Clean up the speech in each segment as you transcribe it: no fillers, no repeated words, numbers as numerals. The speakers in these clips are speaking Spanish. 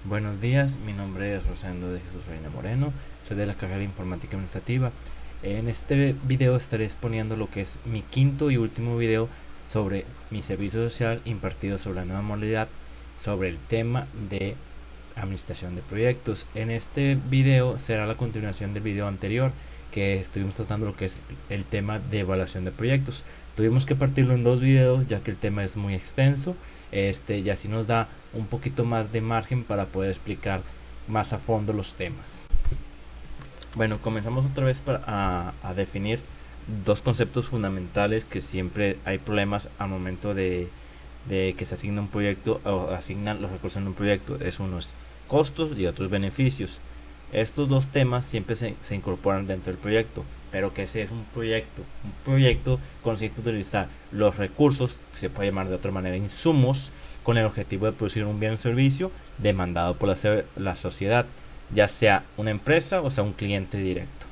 Buenos días, mi nombre es Rosendo de Jesús Reina Moreno, soy de la carrera de Informática Administrativa. En este video estaré exponiendo lo que es mi quinto y último video sobre mi servicio social impartido sobre la nueva modalidad sobre el tema de administración de proyectos. En este video será la continuación del video anterior que estuvimos tratando lo que es el tema de evaluación de proyectos. Tuvimos que partirlo en dos videos ya que el tema es muy extenso y así nos da un poquito más de margen para poder explicar más a fondo los temas. Bueno, comenzamos otra vez a definir dos conceptos fundamentales que siempre hay problemas al momento de que se asigna un proyecto o asignan los recursos en un proyecto. Uno es costos y otros beneficios. Estos dos temas siempre se incorporan dentro del proyecto, pero que ese es un proyecto. Un proyecto consiste en utilizar los recursos, que se puede llamar de otra manera insumos, con el objetivo de producir un bien o servicio demandado por la sociedad, ya sea una empresa o sea un cliente directo.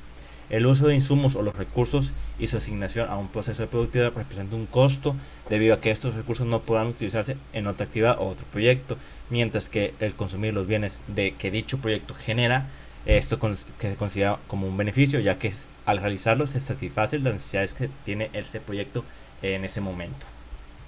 El uso de insumos o los recursos y su asignación a un proceso de productividad representa un costo debido a que estos recursos no podrán utilizarse en otra actividad o otro proyecto, mientras que el consumir los bienes que dicho proyecto genera, esto que se considera como un beneficio, ya que al realizarlo se satisfacen las necesidades que tiene este proyecto en ese momento.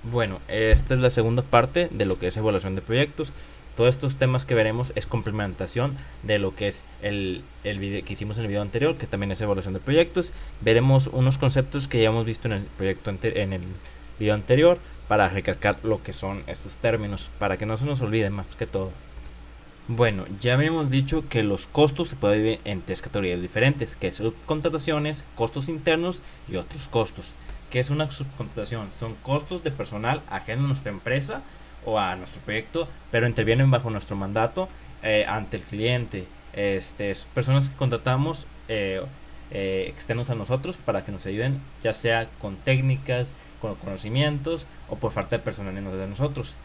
Bueno, esta es la segunda parte de lo que es evaluación de proyectos. Todos estos temas que veremos es complementación de lo que es el video que hicimos en el video anterior, que también es evaluación de proyectos. Veremos unos conceptos que ya hemos visto en el en el video anterior para recalcar lo que son estos términos, para que no se nos olviden más que todo. Bueno, ya habíamos dicho que los costos se pueden dividir en tres categorías diferentes, que es subcontrataciones, costos internos y otros costos. ¿Qué es una subcontratación? Son costos de personal ajeno a nuestra empresa o a nuestro proyecto, pero intervienen bajo nuestro mandato ante el cliente. Personas que contratamos externos a nosotros para que nos ayuden, ya sea con técnicas, con conocimientos o por falta de personal en de nosotros.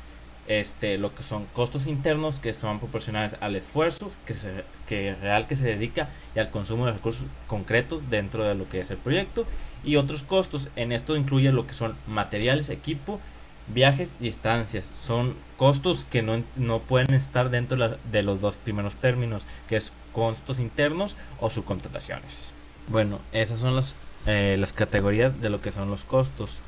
Lo que son costos internos que son proporcionales al esfuerzo real que se dedica y al consumo de recursos concretos dentro de lo que es el proyecto, y otros costos. En esto incluye lo que son materiales, equipo, viajes y estancias. Son costos que no pueden estar dentro de los dos primeros términos, que es costos internos o subcontrataciones. Bueno, esas son las categorías de lo que son los costos.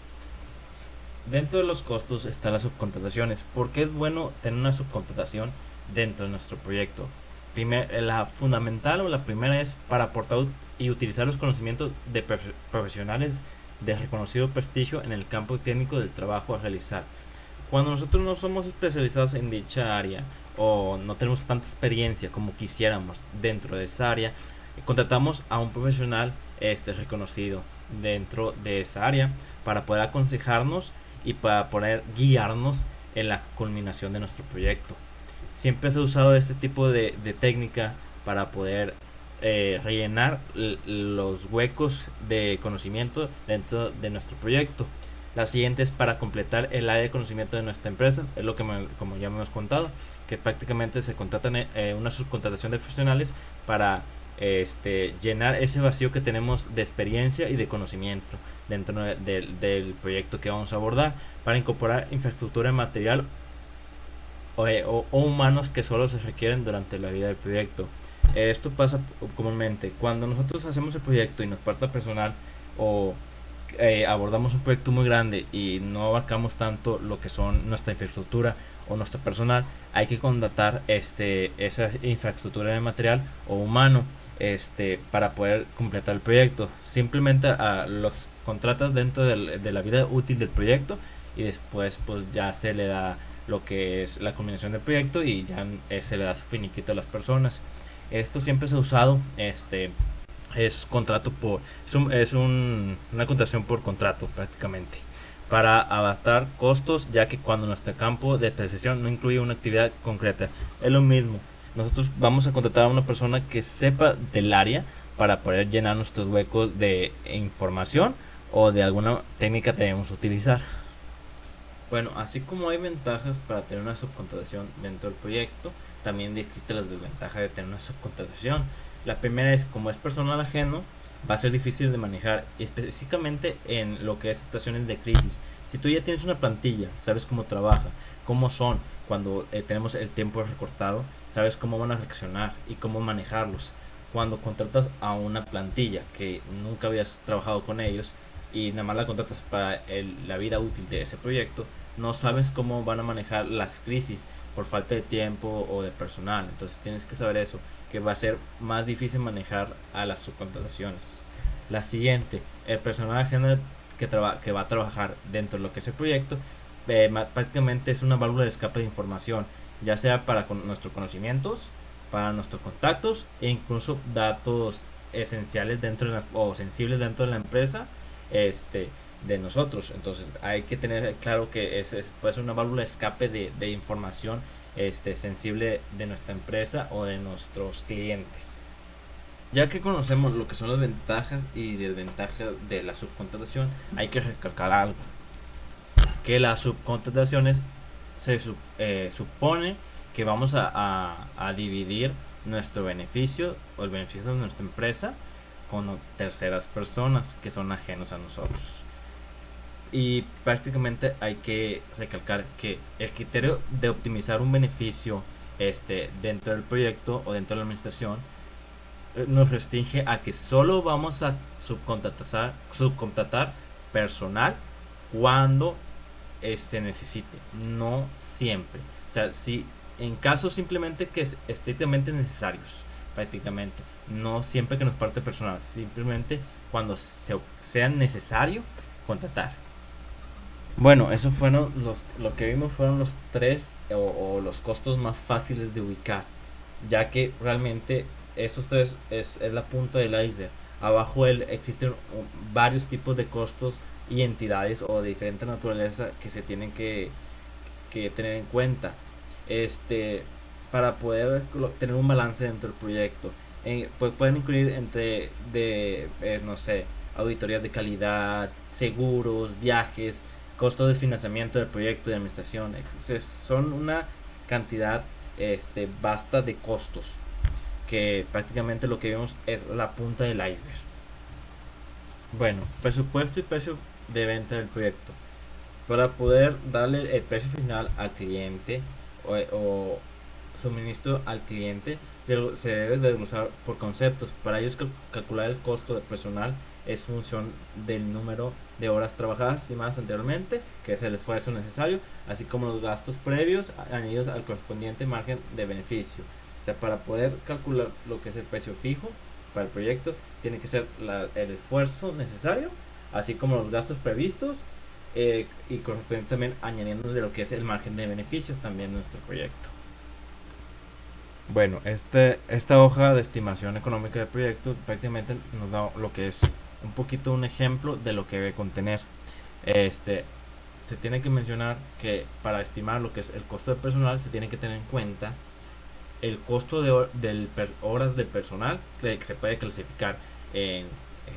Dentro de los costos están las subcontrataciones. ¿Por qué es bueno tener una subcontratación dentro de nuestro proyecto? La fundamental o la primera es para aportar y utilizar los conocimientos de profesionales de reconocido prestigio en el campo técnico del trabajo a realizar. Cuando nosotros no somos especializados en dicha área o no tenemos tanta experiencia como quisiéramos dentro de esa área, contratamos a un profesional reconocido dentro de esa área para poder aconsejarnos y para poder guiarnos en la culminación de nuestro proyecto. Siempre se ha usado este tipo de técnica para poder rellenar los huecos de conocimiento dentro de nuestro proyecto. La siguiente es para completar el área de conocimiento de nuestra empresa. Es lo que como ya me hemos contado, que prácticamente se contratan una subcontratación de profesionales para llenar ese vacío que tenemos de experiencia y de conocimiento dentro del proyecto que vamos a abordar, para incorporar infraestructura material o humanos que solo se requieren durante la vida del proyecto. Esto pasa comúnmente cuando nosotros hacemos el proyecto y nos falta personal, o abordamos un proyecto muy grande y no abarcamos tanto lo que son nuestra infraestructura o nuestro personal. Hay que contratar esa infraestructura de material o humano para poder completar el proyecto. Simplemente los contratas dentro de la vida útil del proyecto, y después pues ya se le da lo que es la culminación del proyecto y ya se le da su finiquito a las personas. Esto siempre se ha usado, es contrato una contratación por contrato prácticamente, para adaptar costos, ya que cuando nuestro campo de especialización no incluye una actividad concreta. Es lo mismo, nosotros vamos a contratar a una persona que sepa del área para poder llenar nuestros huecos de información o de alguna técnica que debemos utilizar. Bueno, así como hay ventajas para tener una subcontratación dentro del proyecto, también existen las desventajas de tener una subcontratación. La primera es, como es personal ajeno, va a ser difícil de manejar, específicamente en lo que es situaciones de crisis. Si tú ya tienes una plantilla, sabes cómo trabaja, cómo son cuando tenemos el tiempo recortado, sabes cómo van a reaccionar y cómo manejarlos. Cuando contratas a una plantilla que nunca habías trabajado con ellos y nada más la contratas para la vida útil de ese proyecto, no sabes cómo van a manejar las crisis por falta de tiempo o de personal. Entonces tienes que saber eso, que va a ser más difícil manejar a las subcontrataciones. La siguiente, el personal general que va a trabajar dentro de lo que es el proyecto, prácticamente es una válvula de escape de información, ya sea para nuestros conocimientos, para nuestros contactos e incluso datos esenciales dentro de o sensibles dentro de la empresa, de nosotros. Entonces hay que tener claro que puede ser una válvula de escape de información sensible de nuestra empresa o de nuestros clientes. Ya que conocemos lo que son las ventajas y desventajas de la subcontratación, hay que recalcar algo, que las subcontrataciones supone que vamos a dividir nuestro beneficio o el beneficio de nuestra empresa con terceras personas que son ajenos a nosotros. Y prácticamente hay que recalcar que el criterio de optimizar un beneficio dentro del proyecto o dentro de la administración nos restringe a que solo vamos a subcontratar personal cuando se necesite, no siempre. O sea, si en casos simplemente que es estrictamente necesarios, prácticamente, no siempre que nos parte personal, simplemente cuando sea necesario contratar. Bueno, eso fueron lo que vimos fueron los tres o los costos más fáciles de ubicar, ya que realmente estos tres es la punta del iceberg. Abajo existen varios tipos de costos y entidades o de diferente naturaleza que se tienen que tener en cuenta para poder tener un balance dentro del proyecto. Pues pueden incluir no sé, auditorías de calidad, seguros, viajes, costos de financiamiento del proyecto de administración. Son una cantidad vasta de costos que prácticamente lo que vemos es la punta del iceberg. Bueno, presupuesto y precio de venta del proyecto. Para poder darle el precio final al cliente o suministro al cliente, se debe desglosar por conceptos. Para ellos calcular el costo de personal es función del número de horas trabajadas estimadas anteriormente, que es el esfuerzo necesario, así como los gastos previos añadidos al correspondiente margen de beneficio. O sea, para poder calcular lo que es el precio fijo para el proyecto, tiene que ser el esfuerzo necesario, así como los gastos previstos, y correspondiente también añadiendo de lo que es el margen de beneficios también de nuestro proyecto. Bueno, esta hoja de estimación económica del proyecto prácticamente nos da lo que es un poquito un ejemplo de lo que debe contener. Se tiene que mencionar que para estimar lo que es el costo de personal se tiene que tener en cuenta el costo de horas de personal que se puede clasificar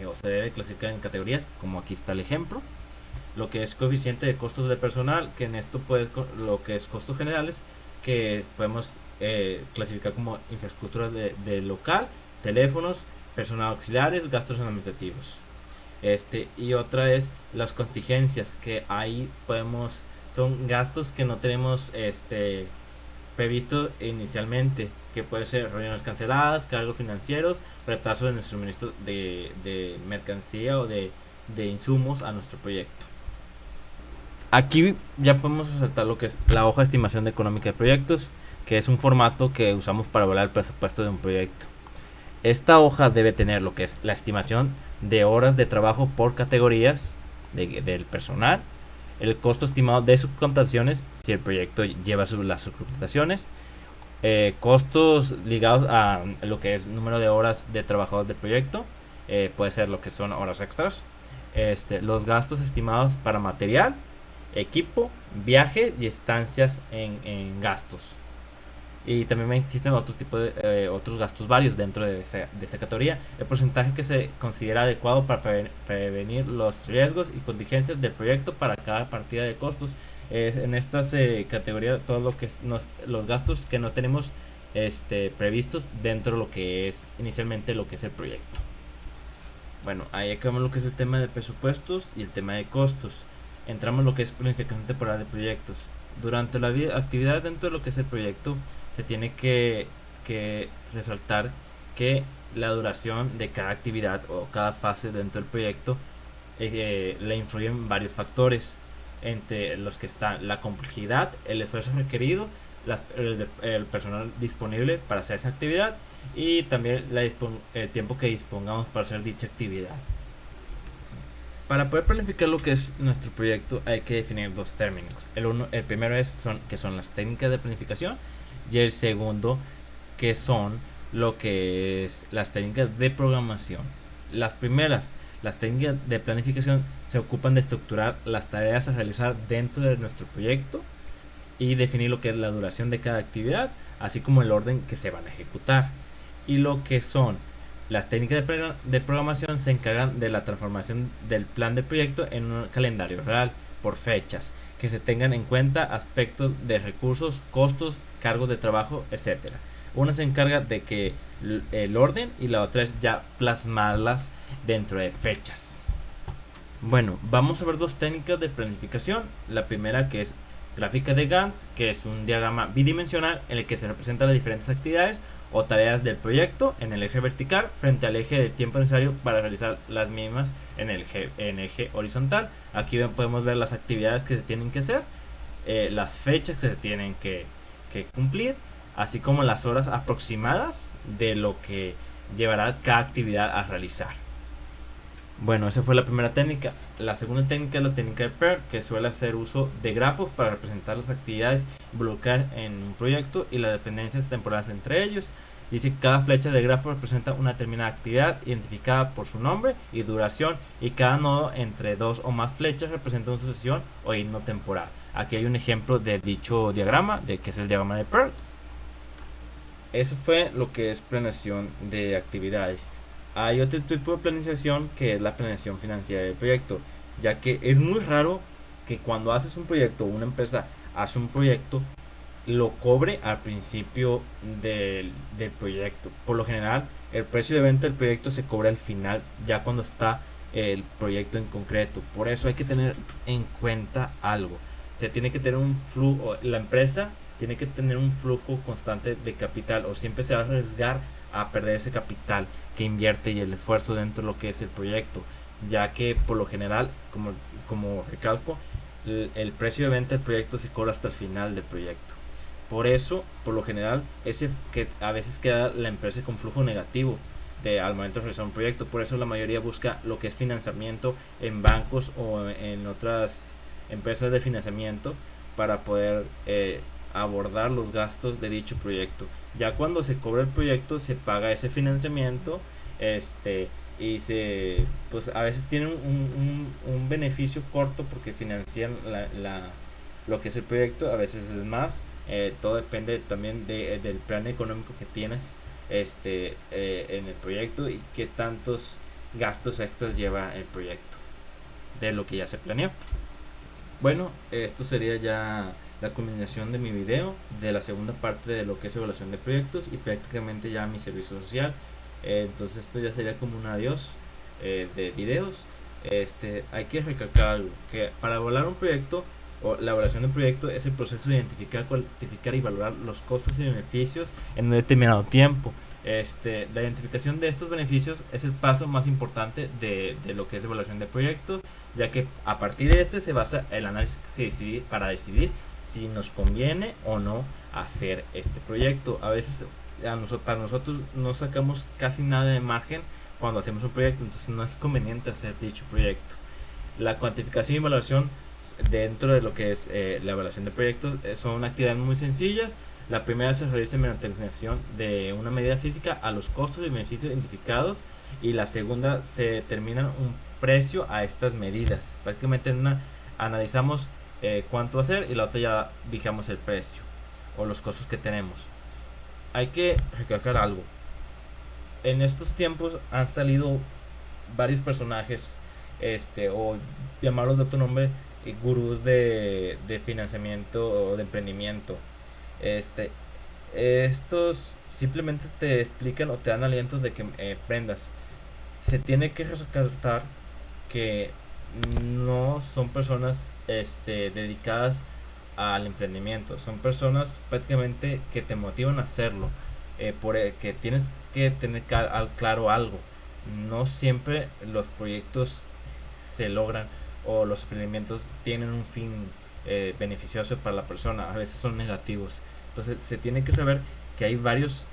o se debe clasificar en categorías, como aquí está el ejemplo. Lo que es coeficiente de costos de personal, que en esto lo que es costos generales, que podemos clasificar como infraestructura de local, teléfonos, personal auxiliares, gastos administrativos. Y otra es las contingencias, que ahí son gastos que no tenemos previsto inicialmente, que puede ser reuniones canceladas, cargos financieros, retraso de nuestro suministro de mercancía o de insumos a nuestro proyecto. Aquí ya podemos resaltar lo que es la hoja de estimación económica de proyectos, que es un formato que usamos para evaluar el presupuesto de un proyecto. Esta hoja debe tener lo que es la estimación de horas de trabajo por categorías del personal, el costo estimado de subcontrataciones si el proyecto lleva las subcontrataciones, costos ligados a lo que es número de horas de trabajadores del proyecto, puede ser lo que son horas extras, los gastos estimados para material, equipo, viaje y estancias en gastos. Y también existen otros tipos de otros gastos varios dentro de esa categoría. El porcentaje que se considera adecuado para prevenir los riesgos y contingencias del proyecto para cada partida de costos. En estas categorías, todo lo que es los gastos que no tenemos previstos dentro de lo que es inicialmente lo que es el proyecto. Bueno, ahí acabamos lo que es el tema de presupuestos y el tema de costos. Entramos en lo que es planificación temporal de proyectos. Durante la actividad dentro de lo que es el proyecto, se tiene que resaltar que la duración de cada actividad o cada fase dentro del proyecto le influyen varios factores, entre los que están la complejidad, el esfuerzo requerido, el personal disponible para hacer esa actividad y también el tiempo que dispongamos para hacer dicha actividad. Para poder planificar lo que es nuestro proyecto hay que definir dos términos. El primero que son las técnicas de planificación, y el segundo que son lo que es las técnicas de programación. Las primeras, las técnicas de planificación, se ocupan de estructurar las tareas a realizar dentro de nuestro proyecto y definir lo que es la duración de cada actividad, así como el orden que se van a ejecutar. Y lo que son las técnicas de programación se encargan de la transformación del plan de proyecto en un calendario real por fechas, que se tengan en cuenta aspectos de recursos, costos, cargos de trabajo, etc. Una se encarga de que el orden y la otra es ya plasmarlas dentro de fechas. Bueno, vamos a ver dos técnicas de planificación. La primera, que es gráfica de Gantt, que es un diagrama bidimensional en el que se representan las diferentes actividades o tareas del proyecto en el eje vertical frente al eje de tiempo necesario para realizar las mismas en el eje horizontal. Aquí podemos ver las actividades que se tienen que hacer, las fechas que se tienen que cumplir, así como las horas aproximadas de lo que llevará cada actividad a realizar. Bueno, esa fue la primera técnica. La segunda técnica es la técnica de PERT, que suele hacer uso de grafos para representar las actividades involucradas en un proyecto y las dependencias temporales entre ellos. Dice que cada flecha del grafo representa una determinada actividad identificada por su nombre y duración, y cada nodo entre dos o más flechas representa una sucesión o himno temporal. Aquí hay un ejemplo de dicho diagrama, que es el diagrama de PERT. Eso fue lo que es planeación de actividades. Hay otro tipo de planificación, que es la planeación financiera del proyecto, ya que es muy raro que cuando haces un proyecto o una empresa hace un proyecto lo cobre al principio del proyecto. Por lo general, el precio de venta del proyecto se cobra al final, ya cuando está el proyecto en concreto. Por eso hay que tener en cuenta algo. Se tiene que tener un flujo, la empresa tiene que tener un flujo constante de capital, o siempre se va a arriesgar a perder ese capital que invierte y el esfuerzo dentro de lo que es el proyecto, ya que por lo general, como recalco, el precio de venta del proyecto se cobra hasta el final del proyecto. Por eso, por lo general, que a veces queda la empresa con flujo negativo al momento de realizar un proyecto. Por eso la mayoría busca lo que es financiamiento en bancos o en otras empresas de financiamiento para poder abordar los gastos de dicho proyecto. Ya cuando se cobra el proyecto, se paga ese financiamiento, y pues a veces tienen un beneficio corto porque financian lo que es el proyecto, a veces es más. Todo depende también del plan económico que tienes en el proyecto y qué tantos gastos extras lleva el proyecto de lo que ya se planeó. Bueno, esto sería ya la culminación de mi video, de la segunda parte de lo que es evaluación de proyectos y prácticamente ya mi servicio social. Entonces esto ya sería como un adiós de videos. Hay que recalcar algo, que para evaluar un proyecto o la evaluación de un proyecto es el proceso de identificar, cuantificar y valorar los costos y beneficios en un determinado tiempo. La identificación de estos beneficios es el paso más importante de lo que es evaluación de proyectos, ya que a partir de este se basa el análisis para decidir si nos conviene o no hacer este proyecto. A veces para nosotros no sacamos casi nada de margen cuando hacemos un proyecto, entonces no es conveniente hacer dicho proyecto. La cuantificación y evaluación dentro de lo que es la evaluación de proyectos son actividades muy sencillas. La primera se realiza mediante la asignación de una medida física a los costos y beneficios identificados, y la segunda se determina un precio a estas medidas. Prácticamente en una analizamos cuánto va a ser y la otra ya fijamos el precio o los costos que tenemos. Hay que recalcar algo. En estos tiempos han salido varios personajes, o llamarlos de otro nombre, gurús de financiamiento o de emprendimiento. Estos simplemente te explican o te dan alientos de que emprendas. Se tiene que resaltar que no son personas dedicadas al emprendimiento. Son personas prácticamente que te motivan a hacerlo, que tienes que tener claro algo. No siempre los proyectos se logran o los emprendimientos tienen un fin beneficioso para la persona. A veces son negativos. Entonces se tiene que saber que hay varios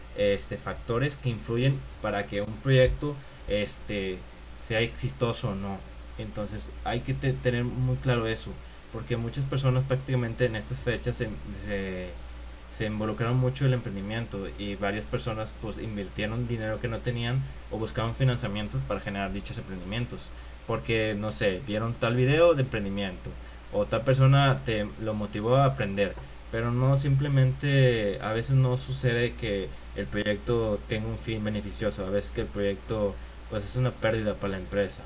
factores que influyen para que un proyecto sea exitoso o no. Entonces hay que tener muy claro eso, porque muchas personas prácticamente en estas fechas se involucraron mucho en el emprendimiento y varias personas pues invirtieron dinero que no tenían o buscaban financiamientos para generar dichos emprendimientos, porque no sé, vieron tal video de emprendimiento o tal persona te lo motivó a aprender, pero no simplemente, a veces no sucede que el proyecto tenga un fin beneficioso, a veces que el proyecto pues es una pérdida para la empresa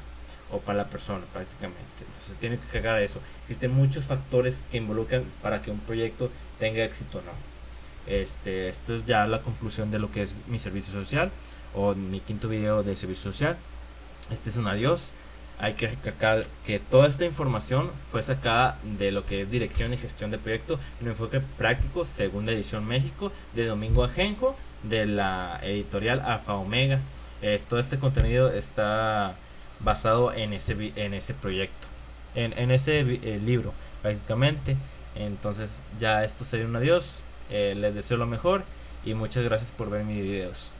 o para la persona prácticamente. Entonces tiene que cargar eso. Existen muchos factores que involucran para que un proyecto tenga éxito o no. Esto es ya la conclusión de lo que es mi servicio social o mi quinto video de servicio social. Este es un adiós. Hay que recalcar que toda esta información fue sacada de lo que es dirección y gestión de proyecto, un enfoque práctico, segunda edición México, de Domingo Ajenjo, de la editorial Alfa Omega. Todo este contenido está basado en ese proyecto, en ese libro, prácticamente. Entonces, ya esto sería un adiós. Les deseo lo mejor y muchas gracias por ver mis videos.